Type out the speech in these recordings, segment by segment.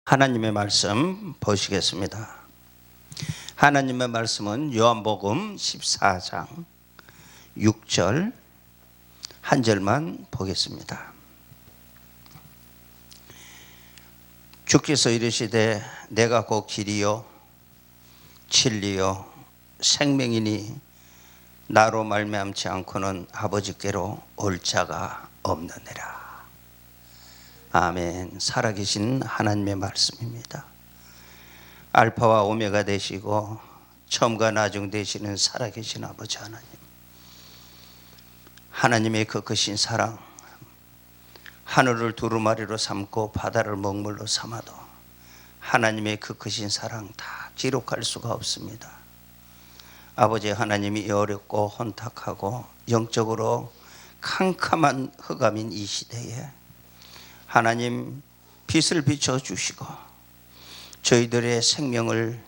하나님의 말씀 보시겠습니다. 하나님의 말씀은 요한복음 14장 6절 한 절만 보겠습니다. 주께서 이르시되 내가 곧 길이요 진리요 생명이니 나로 말미암지 않고는 아버지께로 올 자가 없느니라. 아멘. 살아계신 하나님의 말씀입니다. 알파와 오메가 되시고 처음과 나중 되시는 살아계신 아버지 하나님, 하나님의 그 크신 사랑, 하늘을 두루마리로 삼고 바다를 먹물로 삼아도 하나님의 그 크신 사랑 다 기록할 수가 없습니다. 아버지 하나님이 어렵고 혼탁하고 영적으로 캄캄한 흑암인 이 시대에 하나님 빛을 비춰주시고 저희들의 생명을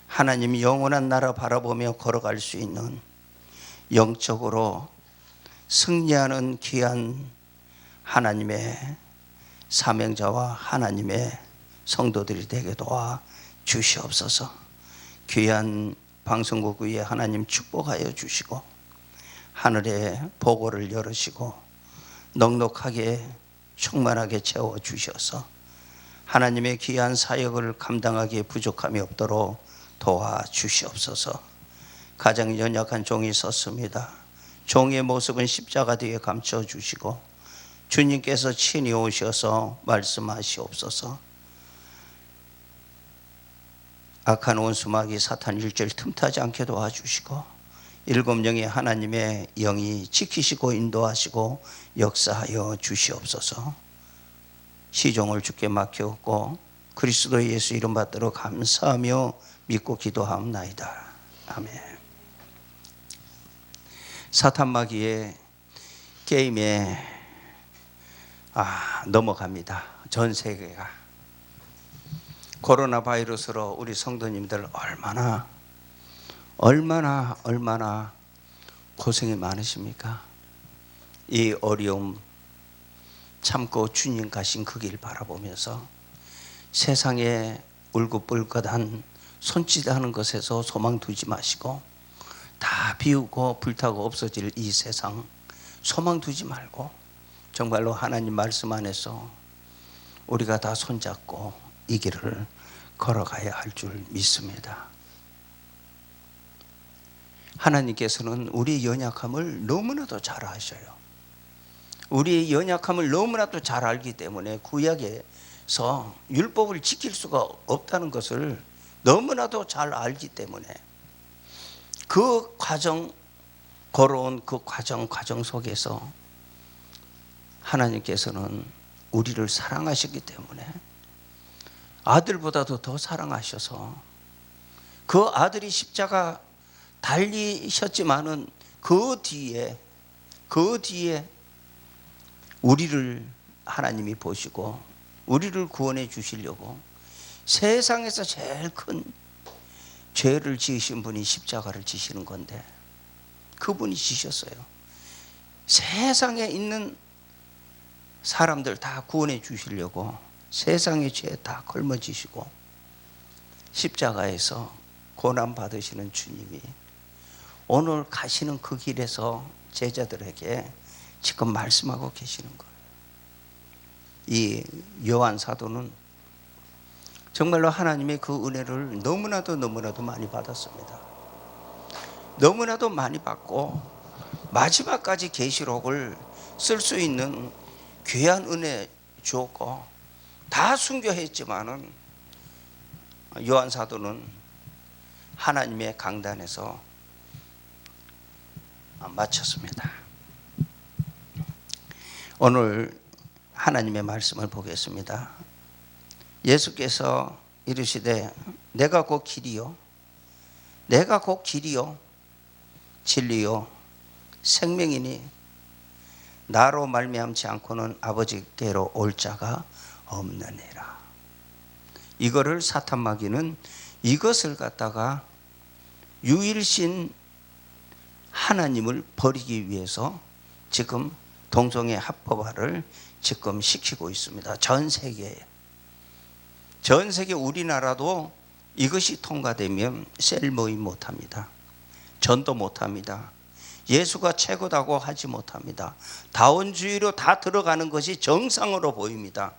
하나님 영원한 나라 바라보며 걸어갈 수 있는 영적으로 승리하는 귀한 하나님의 사명자와 하나님의 성도들이 되게 도와 주시옵소서. 귀한 방송국 위에 하나님 축복하여 주시고 하늘의 보고를 열으시고 넉넉하게 충만하게 채워주셔서 하나님의 귀한 사역을 감당하기에 부족함이 없도록 도와주시옵소서. 가장 연약한 종이 섰습니다. 종의 모습은 십자가 뒤에 감춰주시고 주님께서 친히 오셔서 말씀하시옵소서. 악한 원수마귀 사탄 일절 틈타지 않게 도와주시고 일곱 영의 하나님의 영이 지키시고 인도하시고 역사하여 주시옵소서. 시종을 주께 맡겼고 그리스도 예수 이름 받들어 감사하며 믿고 기도하옵나이다. 아멘. 사탄 마귀의 게임에 넘어갑니다. 전 세계가 코로나 바이러스로 우리 성도님들 얼마나 고생이 많으십니까? 이 어려움 참고 주님 가신 그 길 바라보면서 세상에 울긋불긋한 손짓하는 것에서 소망 두지 마시고 다 비우고 불타고 없어질 이 세상 소망 두지 말고 정말로 하나님 말씀 안에서 우리가 다 손잡고 이 길을 걸어가야 할 줄 믿습니다. 하나님께서는 우리의 연약함을 너무나도 잘 아셔요. 우리의 연약함을 너무나도 잘 알기 때문에 구약에서 율법을 지킬 수가 없다는 것을 너무나도 잘 알기 때문에 그 과정, 걸어온 그 과정 속에서 하나님께서는 우리를 사랑하셨기 때문에 아들보다도 더 사랑하셔서 그 아들이 십자가 달리셨지만은 그 뒤에 우리를 하나님이 보시고 우리를 구원해 주시려고 세상에서 제일 큰 죄를 지으신 분이 십자가를 지시는 건데 그분이 지셨어요. 세상에 있는 사람들 다 구원해 주시려고 세상의 죄 다 걸머지시고 십자가에서 고난 받으시는 주님이 오늘 가시는 그 길에서 제자들에게 지금 말씀하고 계시는 거예요. 이 요한 사도는 정말로 하나님의 그 은혜를 너무나도 많이 받았습니다. 너무나도 많이 받고 마지막까지 계시록을 쓸 수 있는 귀한 은혜 주었고 다 순교했지만은 요한 사도는 하나님의 강단에서 마쳤습니다. 오늘 하나님의 말씀을 보겠습니다. 예수께서 이르시되 내가 곧 길이요 진리요 생명이니 나로 말미암지 않고는 아버지께로 올 자가 없느니라. 이거를 사탄 마귀는 이것을 갖다가 유일신 하나님을 버리기 위해서 지금 동성애 합법화를 지금 시키고 있습니다. 전 세계에. 전 세계 우리나라도 이것이 통과되면 셀 모임 못합니다. 전도 못합니다. 예수가 최고다고 하지 못합니다. 다원주의로 다 들어가는 것이 정상으로 보입니다.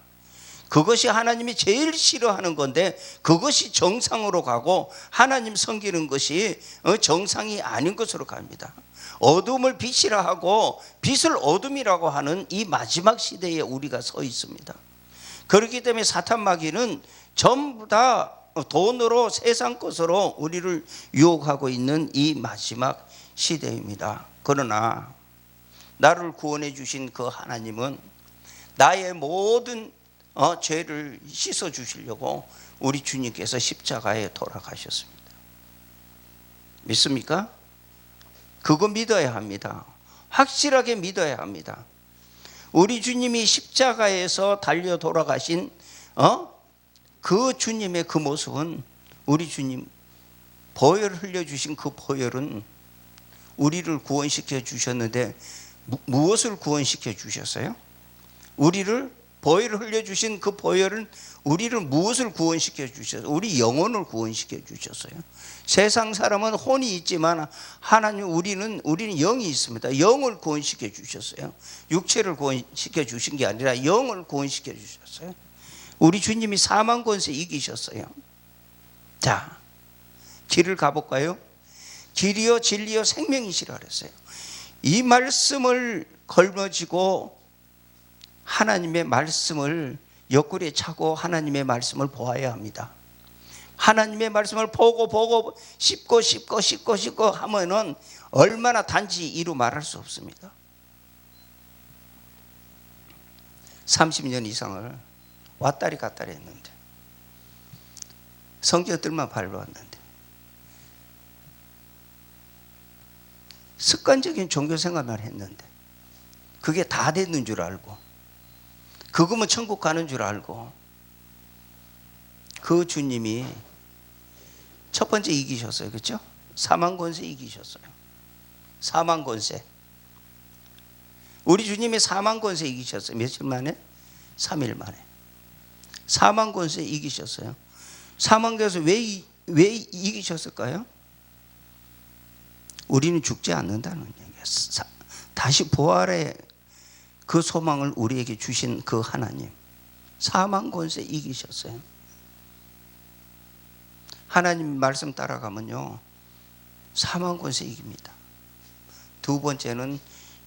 그것이 하나님이 제일 싫어하는 건데 그것이 정상으로 가고 하나님 섬기는 것이 정상이 아닌 것으로 갑니다. 어둠을 빛이라 하고 빛을 어둠이라고 하는 이 마지막 시대에 우리가 서 있습니다. 그렇기 때문에 사탄 마귀는 전부 다 돈으로 세상 것으로 우리를 유혹하고 있는 이 마지막 시대입니다. 그러나 나를 구원해 주신 그 하나님은 나의 모든 죄를 씻어 주시려고 우리 주님께서 십자가에 돌아가셨습니다. 믿습니까? 그거 믿어야 합니다. 확실하게 믿어야 합니다. 우리 주님이 십자가에서 달려 돌아가신 그 주님의 그 모습은, 우리 주님 보혈 흘려주신 그 보혈은 우리를 구원시켜 주셨는데 무엇을 구원시켜 주셨어요? 우리를 보혈을 흘려주신 그 보혈은 우리를 무엇을 구원시켜 주셨어요? 우리 영혼을 구원시켜 주셨어요. 세상 사람은 혼이 있지만 하나님 우리는 영이 있습니다. 영을 구원시켜 주셨어요. 육체를 구원시켜 주신 게 아니라 영을 구원시켜 주셨어요. 우리 주님이 사망 권세 이기셨어요. 자, 길을 가볼까요? 길이요 진리요 생명이시라 그랬어요. 이 말씀을 걸머지고 하나님의 말씀을 옆구리에 차고 하나님의 말씀을 보아야 합니다. 하나님의 말씀을 보고 씹고 하면은 얼마나 단지 이루 말할 수 없습니다. 30년 이상을 왔다리 갔다리 했는데 성경들만 밟아왔는데 습관적인 종교 생활만 했는데 그게 다 됐는 줄 알고 그거면 천국 가는 줄 알고 그 주님이 첫 번째 이기셨어요. 그렇죠? 사망 권세 이기셨어요. 사망 권세. 우리 주님이 사망 권세 이기셨어요. 며칠 만에? 3일 만에. 사망 권세 이기셨어요. 사망 권세 왜 이기셨을까요? 우리는 죽지 않는다는 얘기예요. 다시 부활의 그 소망을 우리에게 주신 그 하나님, 사망 권세 이기셨어요. 하나님 말씀 따라가면요 사망 권세 이깁니다. 두 번째는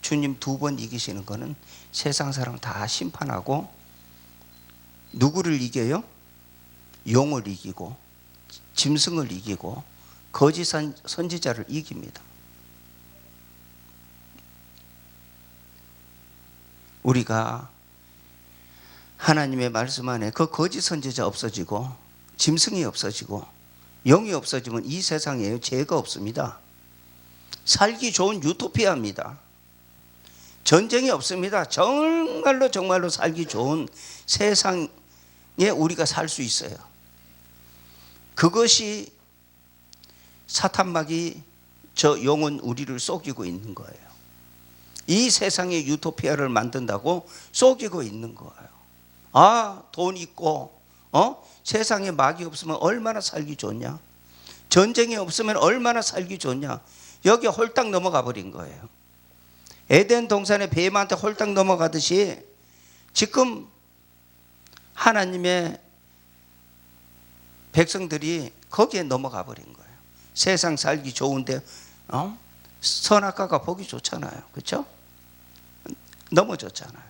주님 두 번 이기시는 거는 세상 사람 다 심판하고 누구를 이겨요? 용을 이기고 짐승을 이기고 거짓 선지자를 이깁니다. 우리가 하나님의 말씀 안에 그 거짓 선지자 없어지고 짐승이 없어지고 영이 없어지면 이 세상에 죄가 없습니다. 살기 좋은 유토피아입니다. 전쟁이 없습니다. 정말로 살기 좋은 세상에 우리가 살 수 있어요. 그것이 사탄막이 저 영혼 우리를 속이고 있는 거예요. 이 세상의 유토피아를 만든다고 속이고 있는 거예요. 아, 돈 있고 세상에 막이 없으면 얼마나 살기 좋냐? 전쟁이 없으면 얼마나 살기 좋냐? 여기 홀딱 넘어가 버린 거예요. 에덴 동산의 뱀한테 홀딱 넘어가듯이 지금 하나님의 백성들이 거기에 넘어가 버린 거예요. 세상 살기 좋은데 선악과가 보기 좋잖아요. 그렇죠? 넘어졌잖아요.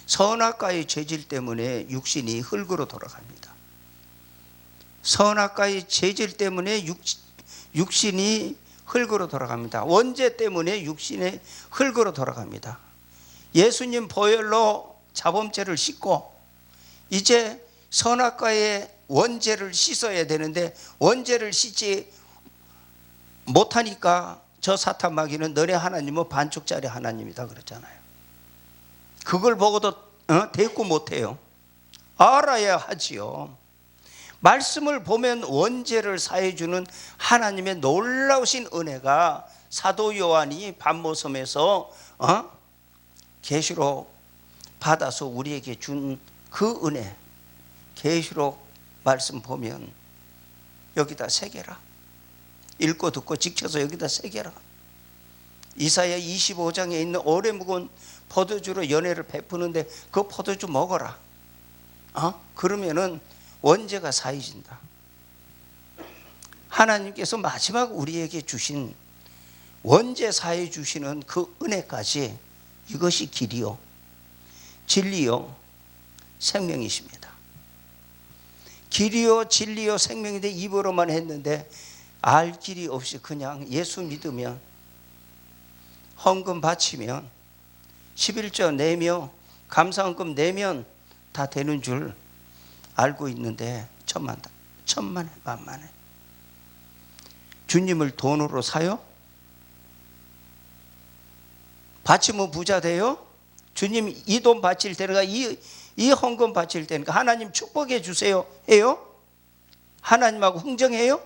선악과의 죄질 때문에 육신이 흙으로 돌아갑니다. 선악과의 죄질 때문에 육신이 흙으로 돌아갑니다. 원죄 때문에 육신의 흙으로 돌아갑니다. 예수님 보혈로 자범죄를 씻고 이제 선악과의 원죄를 씻어야 되는데 원죄를 씻지 못하니까 저 사탄 마귀는 너네 하나님은 반쪽짜리 하나님이다 그랬잖아요. 그걸 보고도 대꾸 못해요. 알아야 하지요. 말씀을 보면 원죄를 사해주는 하나님의 놀라우신 은혜가 사도 요한이 반모섬에서 계시록 받아서 우리에게 준 그 은혜, 계시록 말씀 보면 여기다 새겨라. 읽고 듣고 지켜서 여기다 새겨라. 이사야 25장에 있는 오래 묵은 포도주로 연회를 베푸는데 그 포도주 먹어라. 그러면은 원죄가 사해진다. 하나님께서 마지막 우리에게 주신 원죄 사해 주시는 그 은혜까지, 이것이 길이요 진리요 생명이십니다. 길이요 진리요 생명인데 입으로만 했는데 알 길이 없이 그냥 예수 믿으면, 헌금 바치면, 11조 내며 감사헌금 내면 다 되는 줄 알고 있는데 천만에 만만해. 주님을 돈으로 사요? 바치면 부자 돼요? 주님 이 돈 바칠 때니까, 이 헌금 바칠 때니까 하나님 축복해 주세요 해요? 하나님하고 흥정해요?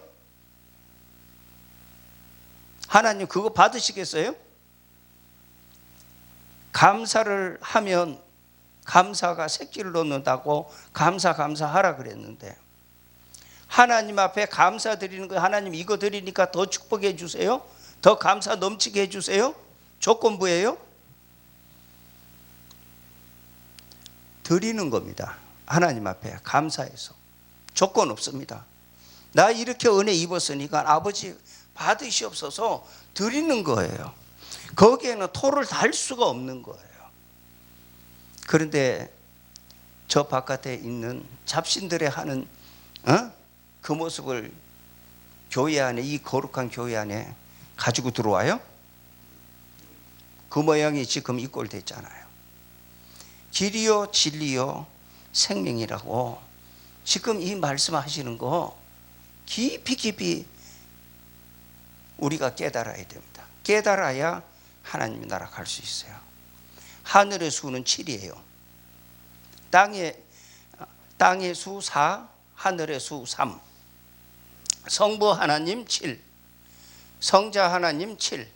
하나님 그거 받으시겠어요? 감사를 하면 감사가 새끼를 놓는다고 감사하라 그랬는데, 하나님 앞에 감사드리는 거, 하나님 이거 드리니까 더 축복해 주세요? 더 감사 넘치게 해 주세요? 조건부예요? 드리는 겁니다. 하나님 앞에 감사해서. 조건 없습니다. 나 이렇게 은혜 입었으니까 아버지 받으시옵소서 드리는 거예요. 거기에는 토를 달 수가 없는 거예요. 그런데 저 바깥에 있는 잡신들의 하는 그 모습을 교회 안에, 이 거룩한 교회 안에 가지고 들어와요? 그 모양이 지금 이 꼴 됐잖아요. 길이요 진리요 생명이라고 지금 이 말씀하시는 거 깊이 우리가 깨달아야 됩니다. 깨달아야 하나님 나라 갈 수 있어요. 하늘의 수는 7이에요. 땅의 수 4, 하늘의 수 3. 성부 하나님 7, 성자 하나님 7,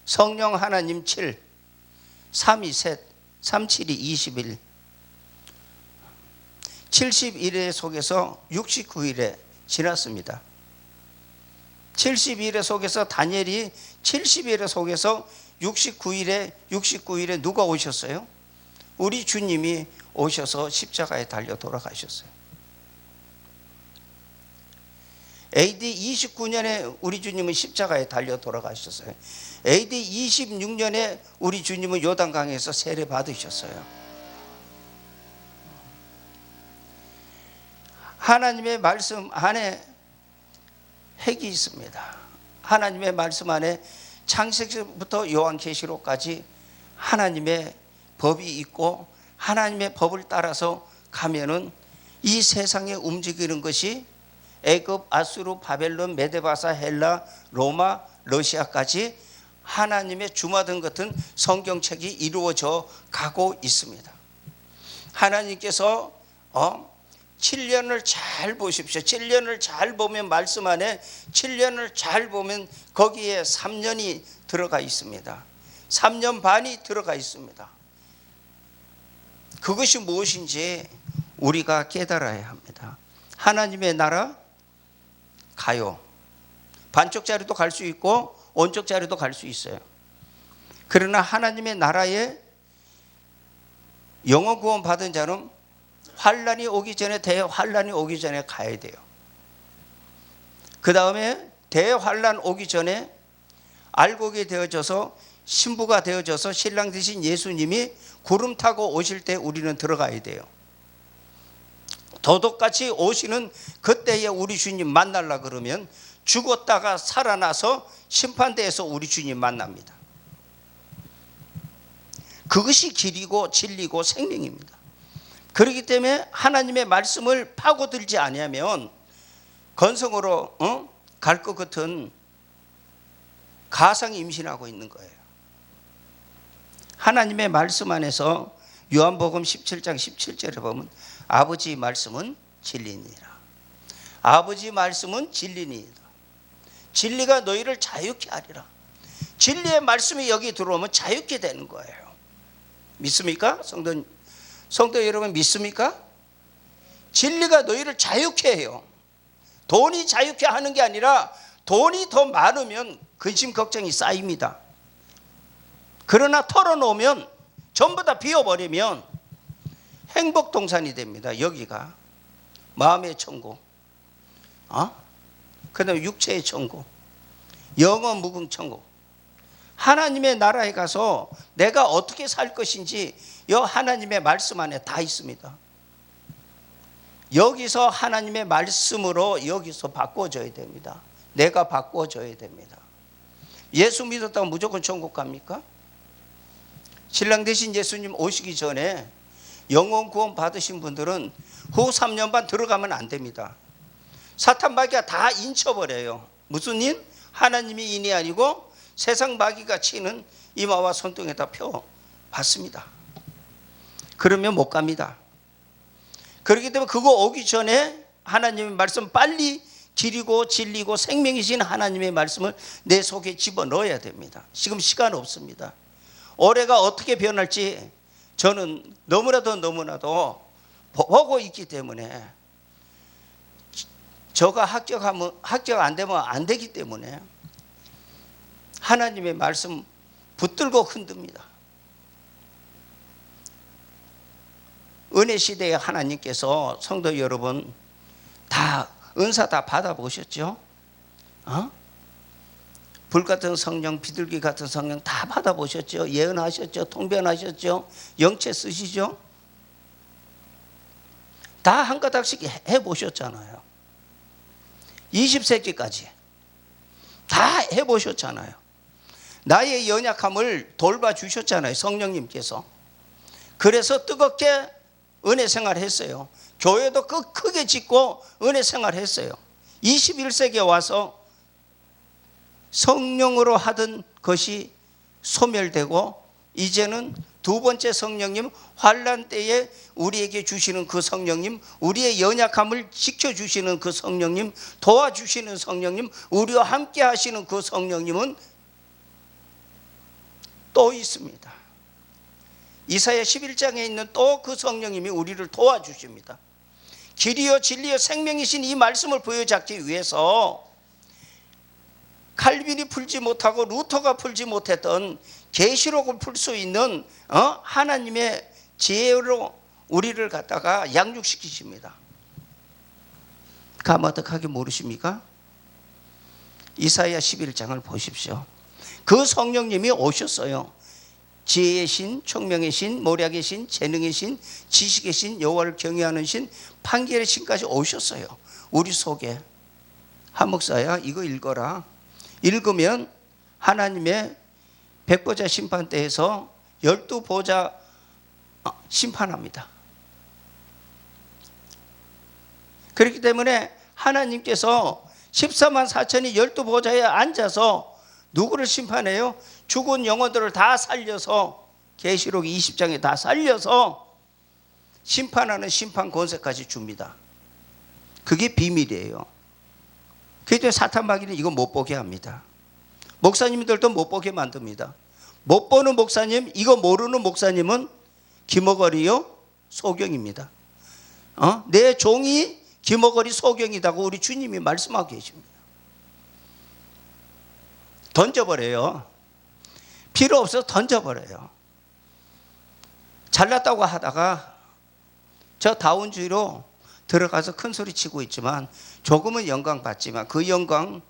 성령 하나님 7, 3이 셋, 3, 7이 21. 71회 속에서 69일에 지났습니다. 71회 속에서 다니엘이 70일에 속에서 69일에 누가 오셨어요? 우리 주님이 오셔서 십자가에 달려 돌아가셨어요. AD 29년에 우리 주님은 십자가에 달려 돌아가셨어요. AD 26년에 우리 주님은 요단강에서 세례 받으셨어요. 하나님의 말씀 안에 핵이 있습니다. 하나님의 말씀 안에 창세기부터 요한계시록까지 하나님의 법이 있고, 하나님의 법을 따라서 가면은 이 세상에 움직이는 것이 애굽, 아수르, 바벨론, 메데바사, 헬라, 로마, 러시아까지 하나님의 주마등 같은 성경책이 이루어져 가고 있습니다. 하나님께서 7년을 잘 보십시오. 7년을 잘 보면 말씀 안에 7년을 잘 보면 거기에 3년이 들어가 있습니다. 3년 반이 들어가 있습니다. 그것이 무엇인지 우리가 깨달아야 합니다. 하나님의 나라 가요. 반쪽짜리도 갈 수 있고 온쪽짜리도 갈 수 있어요. 그러나 하나님의 나라에 영원 구원 받은 자는 환란이 오기 전에, 대환란이 오기 전에 가야 돼요. 그 다음에 대환란 오기 전에 알곡이 되어져서 신부가 되어져서 신랑 되신 예수님이 구름 타고 오실 때 우리는 들어가야 돼요. 도둑같이 오시는 그때에 우리 주님 만나려 그러면 죽었다가 살아나서 심판대에서 우리 주님 만납니다. 그것이 길이고 진리고 생명입니다. 그렇기 때문에 하나님의 말씀을 파고들지 아니하면 건성으로 갈 것 같은 가상이 임신하고 있는 거예요. 하나님의 말씀 안에서 요한복음 17장 17절에 보면 아버지 말씀은 진리니라. 아버지 말씀은 진리니이다. 진리가 너희를 자유케 하리라. 진리의 말씀이 여기 들어오면 자유케 되는 거예요. 믿습니까? 성도 여러분 믿습니까? 진리가 너희를 자유케 해요. 돈이 자유케 하는 게 아니라 돈이 더 많으면 근심 걱정이 쌓입니다. 그러나 털어놓으면 전부 다 비워버리면 행복동산이 됩니다. 여기가 마음의 천국, 그 다음에 육체의 천국, 영원 무궁 천국. 하나님의 나라에 가서 내가 어떻게 살 것인지 이 하나님의 말씀 안에 다 있습니다. 여기서 하나님의 말씀으로 여기서 바꿔줘야 됩니다. 내가 바꿔줘야 됩니다. 예수 믿었다고 무조건 천국 갑니까? 신랑 되신 예수님 오시기 전에 영원 구원 받으신 분들은 후 3년 반 들어가면 안 됩니다. 사탄 마귀가 다 인쳐버려요. 무슨 인? 하나님이 인이 아니고 세상 마귀가 치는 이마와 손등에다 펴 받습니다. 그러면 못 갑니다. 그렇기 때문에 그거 오기 전에 하나님의 말씀 빨리 길이고 진리고 생명이신 하나님의 말씀을 내 속에 집어넣어야 됩니다. 지금 시간 없습니다. 올해가 어떻게 변할지 저는 너무나도 보고 있기 때문에, 저가 합격 안 되면 안 되기 때문에 하나님의 말씀 붙들고 흔듭니다. 은혜 시대에 하나님께서 성도 여러분 다 은사 다 받아보셨죠? 불같은 성령, 비둘기 같은 성령 다 받아보셨죠? 예언하셨죠? 통변하셨죠? 영체 쓰시죠? 다 한 가닥씩 해보셨잖아요. 20세기까지 다 해보셨잖아요. 나의 연약함을 돌봐주셨잖아요. 성령님께서. 그래서 뜨겁게 은혜 생활했어요. 교회도 크게 짓고 은혜 생활했어요. 21세기에 와서 성령으로 하던 것이 소멸되고 이제는 두 번째 성령님, 환난 때에 우리에게 주시는 그 성령님, 우리의 연약함을 지켜주시는 그 성령님, 도와주시는 성령님, 우리와 함께 하시는 그 성령님은 또 있습니다. 이사야 11장에 있는 또 그 성령님이 우리를 도와주십니다. 길이요 진리요 생명이신 이 말씀을 보여잡기 위해서 칼빈이 풀지 못하고 루터가 풀지 못했던 계시록을 풀 수 있는 하나님의 지혜로 우리를 갖다가 양육시키십니다. 까마득하게 모르십니까? 이사야 11장을 보십시오. 그 성령님이 오셨어요. 지혜의 신, 총명의 신, 모략의 신, 재능의 신, 지식의 신, 여호와를 경외하는 신, 판결의 신까지 오셨어요. 우리 속에. 한 목사야 이거 읽어라. 읽으면 하나님의 백보자 심판대에서 12보좌 심판합니다. 그렇기 때문에 하나님께서 14만 4천이 12보좌에 앉아서 누구를 심판해요? 죽은 영혼들을 다 살려서, 계시록 20장에 다 살려서 심판하는 심판 권세까지 줍니다. 그게 비밀이에요. 그렇기 때문에 사탄 마귀는 이거 못 보게 합니다. 목사님들도 못 보게 만듭니다. 못 보는 목사님, 이거 모르는 목사님은 기머거리요 소경입니다. 내 종이 기머거리 소경이라고 우리 주님이 말씀하고 계십니다. 던져버려요. 필요 없어서 던져버려요. 잘났다고 하다가 저 다운주의로 들어가서 큰 소리 치고 있지만 조금은 영광 받지만 그 영광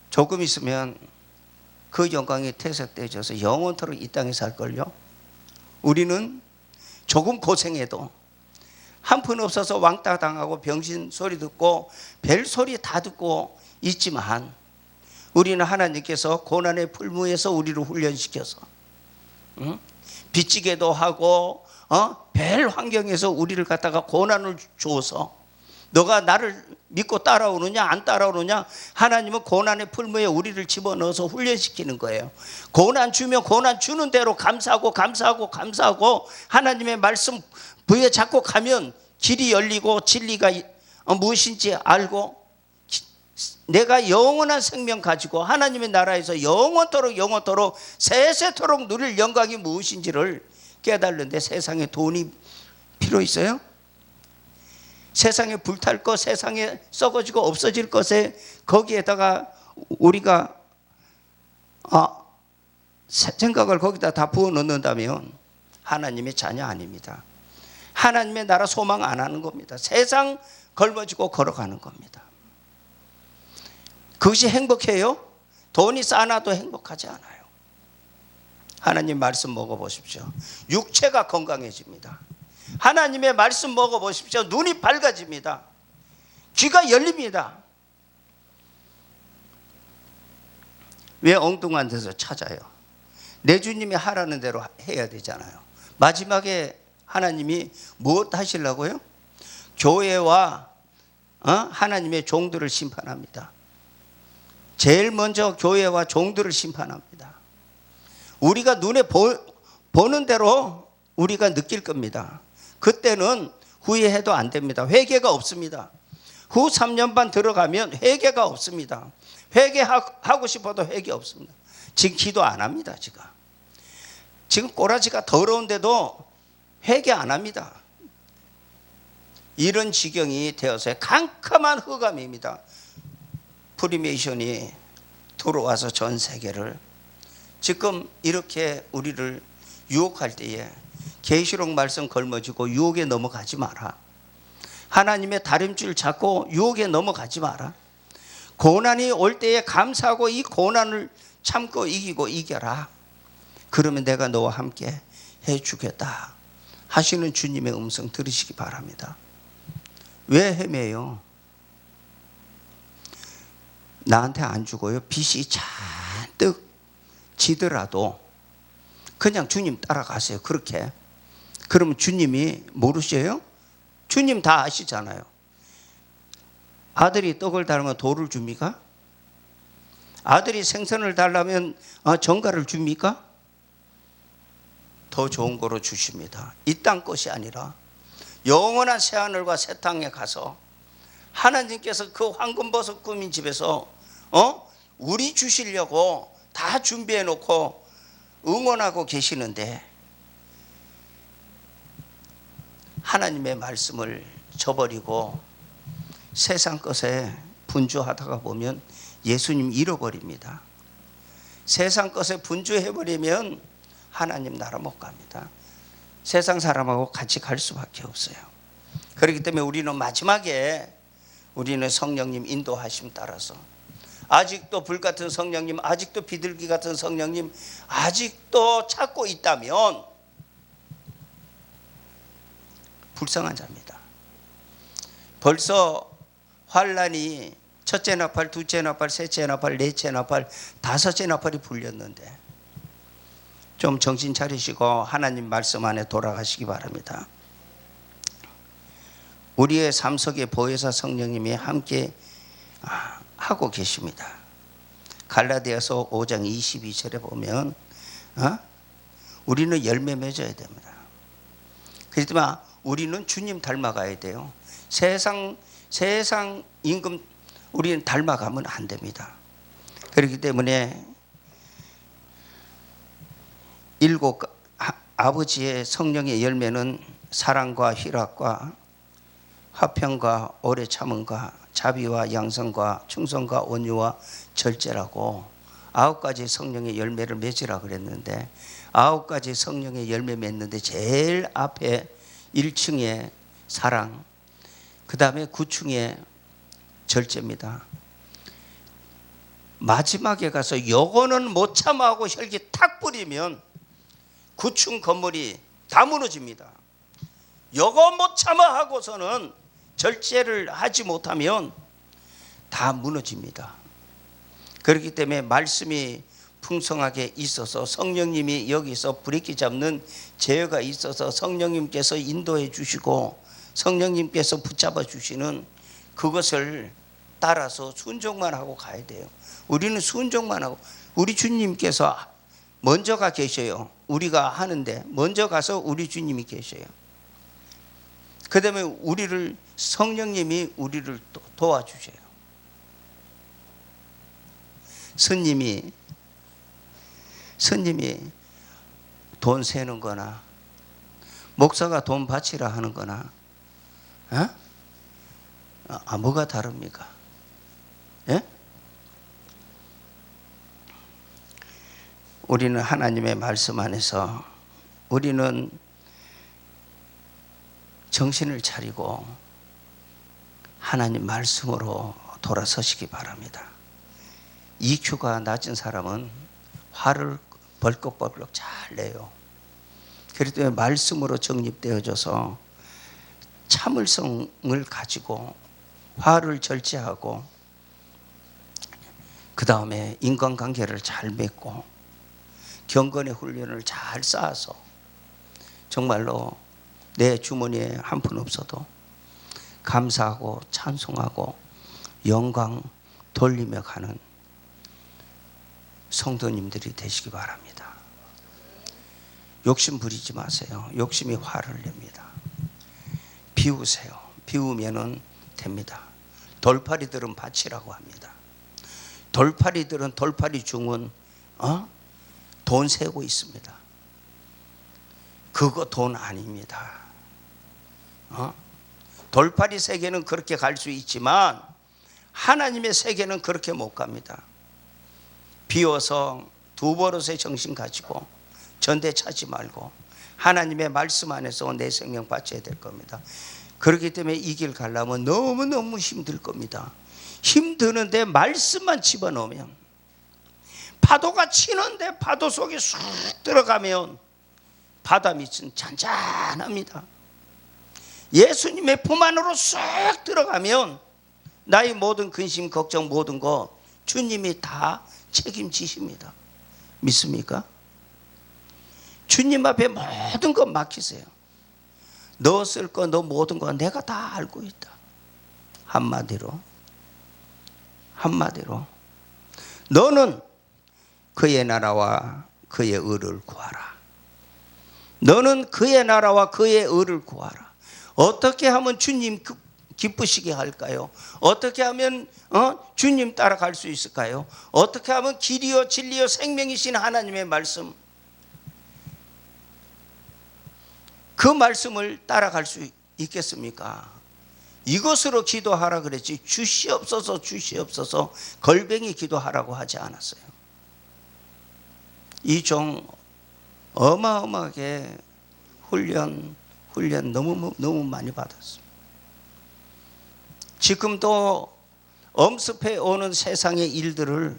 조금 있으면 그 영광이 퇴색되어져서 영원토록 이 땅에 살걸요. 우리는 조금 고생해도 한 푼 없어서 왕따 당하고 병신 소리 듣고 별 소리 다 듣고 있지만 우리는 하나님께서 고난의 풀무에서 우리를 훈련시켜서 빚지게도 하고 별 환경에서 우리를 갖다가 고난을 주어서 너가 나를 믿고 따라오느냐 안 따라오느냐, 하나님은 고난의 풀무에 우리를 집어넣어서 훈련시키는 거예요. 고난 주면 고난 주는 대로 감사하고 하나님의 말씀 부여잡고 가면 길이 열리고 진리가 무엇인지 알고 내가 영원한 생명 가지고 하나님의 나라에서 영원토록 세세토록 누릴 영광이 무엇인지를 깨달는데 세상에 돈이 필요 있어요? 세상에 불탈 것, 세상에 썩어지고 없어질 것에 거기에다가 우리가 생각을 거기다 다 부어 넣는다면 하나님의 자녀 아닙니다. 하나님의 나라 소망 안 하는 겁니다. 세상 걸머지고 걸어가는 겁니다. 그것이 행복해요? 돈이 쌓아놔도 행복하지 않아요. 하나님 말씀 먹어보십시오. 육체가 건강해집니다. 하나님의 말씀 먹어보십시오. 눈이 밝아집니다. 귀가 열립니다. 왜 엉뚱한 데서 찾아요? 내 주님이 하라는 대로 해야 되잖아요. 마지막에 하나님이 무엇 하시려고요? 교회와 하나님의 종들을 심판합니다. 제일 먼저 교회와 종들을 심판합니다. 우리가 눈에 보는 대로 우리가 느낄 겁니다. 그때는 후회해도 안 됩니다. 회개가 없습니다. 후 3년 반 들어가면 회개가 없습니다. 회개하고 싶어도 회개 없습니다. 지금 기도 안 합니다. 지금 꼬라지가 더러운데도 회개 안 합니다. 이런 지경이 되어서 캄캄한 흑암입니다. 프리메이션이 들어와서 전 세계를 지금 이렇게 우리를 유혹할 때에 계시록 말씀 걸머지고 유혹에 넘어가지 마라. 하나님의 다림줄 잡고 유혹에 넘어가지 마라. 고난이 올 때에 감사하고 이 고난을 참고 이기고 이겨라. 그러면 내가 너와 함께 해주겠다 하시는 주님의 음성 들으시기 바랍니다. 왜 헤매요? 나한테 안 주고요. 빚이 잔뜩 지더라도 그냥 주님 따라가세요. 그렇게. 그러면 주님이 모르셔요? 주님 다 아시잖아요. 아들이 떡을 달면 돌을 줍니까? 아들이 생선을 달라면 정갈을 줍니까? 더 좋은 거로 주십니다. 이 땅 것이 아니라 영원한 새하늘과 새 땅에 가서 하나님께서 그 황금버섯 꾸민 집에서 우리 주시려고 다 준비해 놓고 응원하고 계시는데 하나님의 말씀을 저버리고 세상 것에 분주하다가 보면 예수님 잃어버립니다. 세상 것에 분주해버리면 하나님 나라 못 갑니다. 세상 사람하고 같이 갈 수밖에 없어요. 그렇기 때문에 우리는 마지막에 우리는 성령님 인도하심 따라서 아직도 불같은 성령님, 아직도 비둘기 같은 성령님 아직도 찾고 있다면 불쌍한 자입니다. 벌써 환란이 첫째 나팔, 둘째 나팔, 셋째 나팔, 넷째 나팔, 다섯째 나팔이 불렸는데 좀 정신 차리시고 하나님 말씀 안에 돌아가시기 바랍니다. 우리의 삶 속에 보혜사 성령님이 함께 하고 계십니다. 갈라디아서 5장 22절에 보면 우리는 열매 맺어야 됩니다. 그렇지만 우리는 주님 닮아가야 돼요. 세상 임금 우리는 닮아가면 안 됩니다. 그렇기 때문에 일곱 아버지의 성령의 열매는 사랑과 희락과 화평과 오래 참음과 자비와 양선과 충성과 온유와 절제라고 9가지 성령의 열매를 맺으라 그랬는데 9가지 성령의 열매 맺는데 제일 앞에 1층에 사랑, 그 다음에 9층에 절제입니다. 마지막에 가서 요거는 못 참아하고 혈기 탁 뿌리면 9층 건물이 다 무너집니다. 요거 못 참아하고서는 절제를 하지 못하면 다 무너집니다. 그렇기 때문에 말씀이 풍성하게 있어서 성령님이 여기서 브레이크 잡는 제어가 있어서 성령님께서 인도해 주시고 성령님께서 붙잡아 주시는 그것을 따라서 순종만 하고 가야 돼요. 우리는 순종만 하고 우리 주님께서 먼저 가 계셔요. 우리가 하는데 먼저 가서 우리 주님이 계셔요. 그 다음에 성령님이 우리를 도와주셔요. 스님이 돈 세는 거나 목사가 돈 바치라 하는 거나 뭐가 다릅니까? 예? 우리는 하나님의 말씀 안에서 우리는 정신을 차리고 하나님 말씀으로 돌아서시기 바랍니다. EQ가 낮은 사람은 화를 벌컥벌컥 잘 내요. 그렇기 때문에 말씀으로 정립되어져서 참을성을 가지고 화를 절제하고 그 다음에 인간관계를 잘 맺고 경건의 훈련을 잘 쌓아서 정말로 내 주머니에 한 푼 없어도 감사하고 찬송하고 영광 돌리며 가는 성도님들이 되시기 바랍니다. 욕심 부리지 마세요. 욕심이 화를 냅니다. 비우세요. 비우면은 됩니다. 돌팔이들은 밭이라고 합니다. 돌팔이들은 돌팔이 중은 돈 세고 있습니다. 그거 돈 아닙니다. 돌팔이 세계는 그렇게 갈 수 있지만 하나님의 세계는 그렇게 못 갑니다. 비워서 두 버릇의 정신 가지고 전대 차지 말고 하나님의 말씀 안에서 내 생명 바쳐야 될 겁니다. 그렇기 때문에 이 길 가려면 너무너무 힘들 겁니다. 힘드는데 말씀만 집어넣으면, 파도가 치는데 파도 속에 쑥 들어가면 바다 밑은 잔잔합니다. 예수님의 품 안으로 쑥 들어가면 나의 모든 근심 걱정 모든 거 주님이 다 책임지십니다. 믿습니까? 주님 앞에 모든 것 맡기세요. 너 쓸 거, 너 모든 거 내가 다 알고 있다. 한마디로 너는 그의 나라와 그의 의를 구하라. 너는 그의 나라와 그의 의를 구하라. 어떻게 하면 주님 기쁘시게 할까요? 어떻게 하면 주님 따라갈 수 있을까요? 어떻게 하면 길이요 진리요 생명이신 하나님의 말씀, 그 말씀을 따라갈 수 있겠습니까? 이것으로 기도하라 그랬지 주시옵소서 주시옵소서 걸뱅이 기도하라고 하지 않았어요. 이 종 어마어마하게 훈련 너무 많이 받았습니다. 지금도 엄습해 오는 세상의 일들을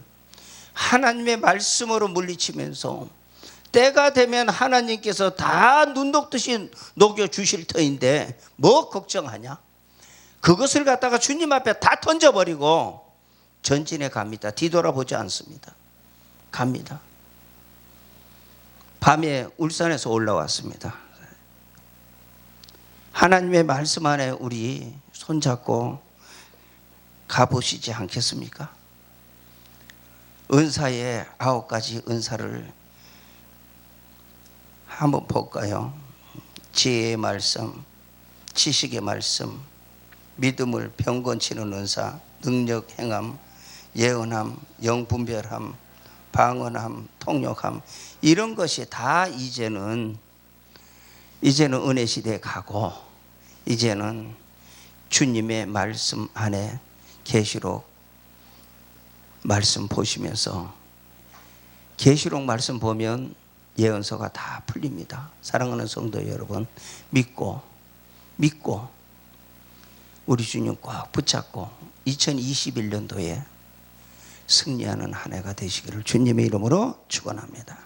하나님의 말씀으로 물리치면서 때가 되면 하나님께서 다 눈 녹듯이 녹여주실 터인데 뭐 걱정하냐? 그것을 갖다가 주님 앞에 다 던져버리고 전진해 갑니다. 뒤돌아보지 않습니다. 갑니다. 밤에 울산에서 올라왔습니다. 하나님의 말씀 안에 우리 손잡고 가보시지 않겠습니까? 은사의 9가지 은사를 한번 볼까요? 지혜의 말씀, 지식의 말씀, 믿음을 병건치는 은사, 능력 행함, 예언함, 영분별함, 방언함, 통역함, 이런 것이 다 이제는 은혜 시대에 가고 이제는 주님의 말씀 안에 계시록 말씀 보시면서, 계시록 말씀 보면 예언서가 다 풀립니다. 사랑하는 성도 여러분, 믿고 우리 주님 꽉 붙잡고 2021년도에 승리하는 한 해가 되시기를 주님의 이름으로 축원합니다.